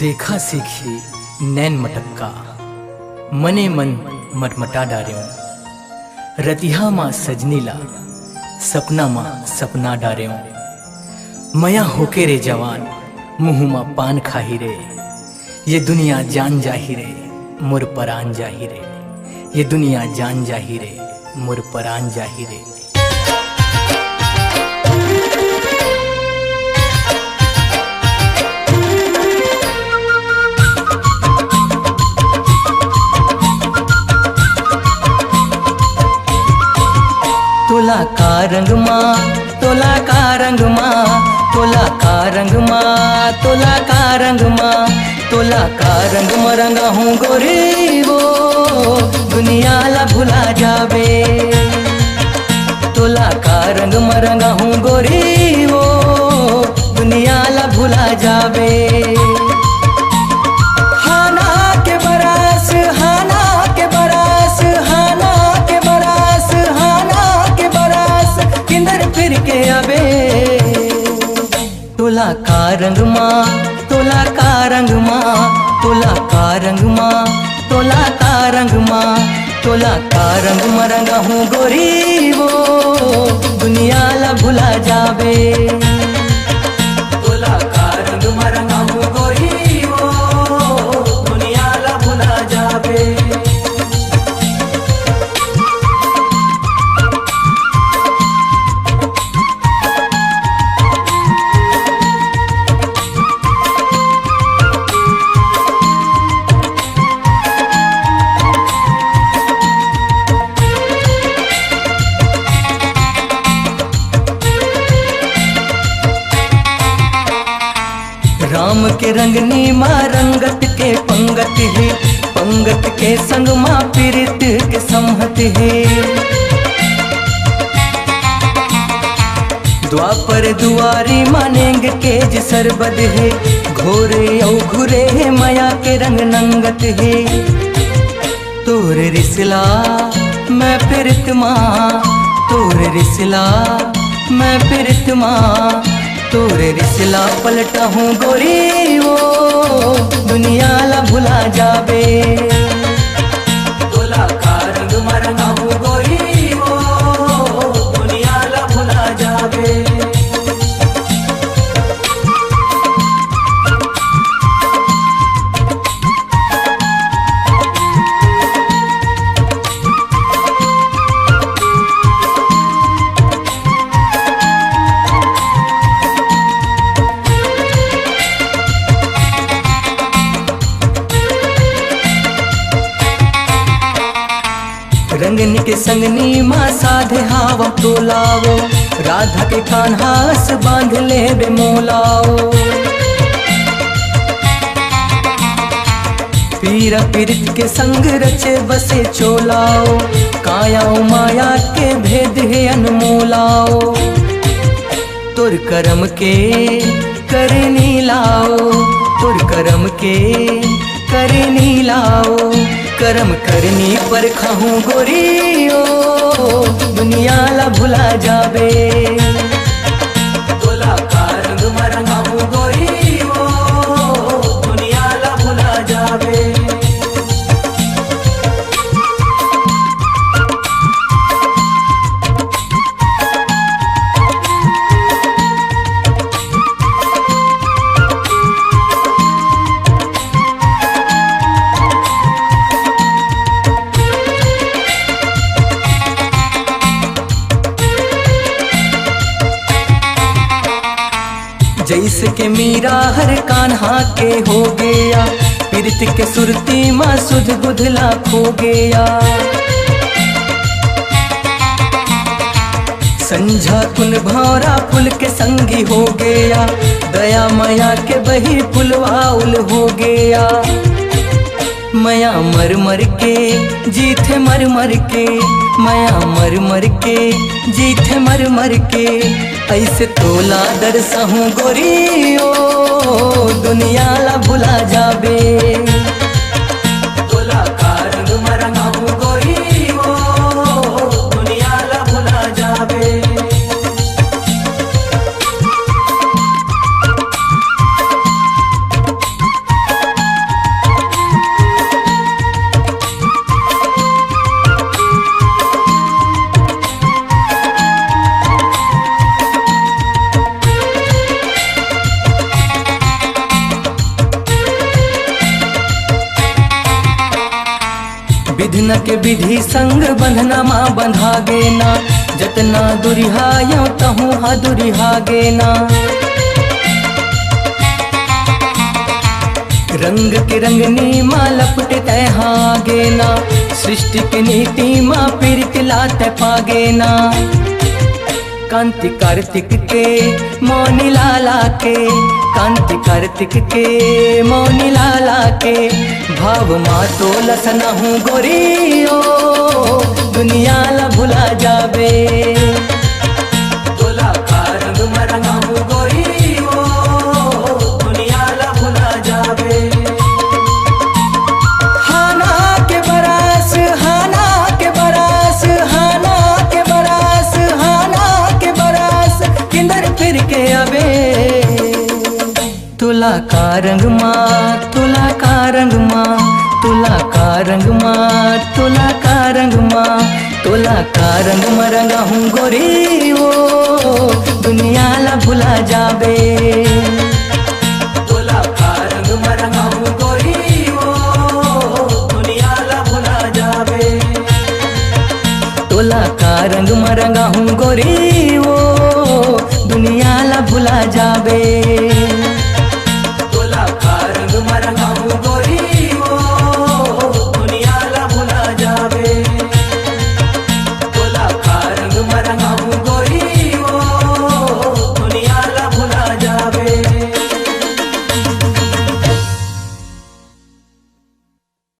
देखा सीखी नैन मटक्का मने मन मटमटा डार्यों रतिहा माँ सजनीला सपना माँ सपना डार्यों मया होके रे जवान मुँह माँ पान खाही रे ये दुनिया जान जाही रे मुर परान जाही रे ये दुनिया जान जाही रे मुर परान जाही रे। तोला का रंग माँ तोला का रंग माँ तोला का रंग माँ तोला का रंग माँ तोला का रंग मरंगा हूँ गोरी वो दुनिया ला भुला जावे। तोला का रंग मरंगा हूँ गोरी वो दुनिया ला भुला जावे। हाना के बरस हाना के बरस हाना के बरस हाना के बरस किंदर फिर के अबे। तोला का रंग माँ तोला का रंग माँ तोला का रंग माँ तोला का रंग माँ तोला का रंग मरंगा हूँ गोरी वो दुनिया ला भुला जावे। तोला का रंग मरंगा हूँ गोरी वो दुनिया ला भुला जावे। राम के रंगनी माँ रंगत के पंगत है पंगत के संग माँ पीरित के संहत है। द्वापर दुआरी मानेंग के सरबद है घोरे औ घुरे है माया के रंग नंगत है। तोर रिसला मैं पीरित माँ तोर रिसला मैं पीरित माँ तोरे रिसला पलटा हूँ गोरी वो दुनिया ला भुला जावे। तोला का रंग मरंगा हूँ गोरी वो दुनिया ला भुला जावे। रंगनी के संगनी माँ साधे हावा तोलाओ राधा के कान्हास बांध ले बे मोलाओ। पीरा पीरित के संग रचे बसे चोलाओ कायाओ माया के भेद है अनमोलाओ। तुर करम के करनी लाओ तुर करम के करनी लाओ करम करनी पर खाऊं गोरी ओ दुनिया ला भुला जावे। तोला का रंग मरंगा हूँ गोरी ओ दुनिया ला भुला जावे। जैसे के मीरा हर कान्हा के हो गया पीरित के सुरती माँ सुध बुधला खो गया। संझा कुल भौरा फुल के संगी हो गया दया माया के बही फुलवाउल हो गया। माया मर मर के जीथे मर मर के माया मर मर के जीथे मर मर के ऐसे तोला दरसा हूँ गोरी ओ दुनिया ला भुला जावे। तोला का रंग मरंगा हूँ गोरी ओ दुनिया ला भुला जावे। विधन के विधि संग बंधना माँ बंधा गे ना, जतना दुरिहायो तहु हा दुरिहागे ना। रंग के रंगनी माँ लपटे तैहा गे ना, सृष्टि के नीति माँ पीरित लाते पागे ना। कांति कार्तिक के मौनी लाला के, कांति कार्तिक के मौनी लाला के, भाव माँ तो लसना हूँ गोरियो, दुनिया ला भुला जाबे। तोला का रंग मरंगा हूँ गोरियो, दुनिया ला भुला जाबे। हाना के बरस, हाना के बरस, हाना के बरस, हाना के बरस, किंदर फिर के अबे। तुला का रंग माँ, तुला का रंग माँ, तुला का रंग माँ, तुला का रंग माँ, तुला का रंग मरंगा हूँ गोरी वो, दुनिया ला भुला जाबे। तुला का रंग मरंगा हूँ गोरी वो, दुनिया ला भुला जाबे। तुला का रंग मरंगा हूँ गोरी वो,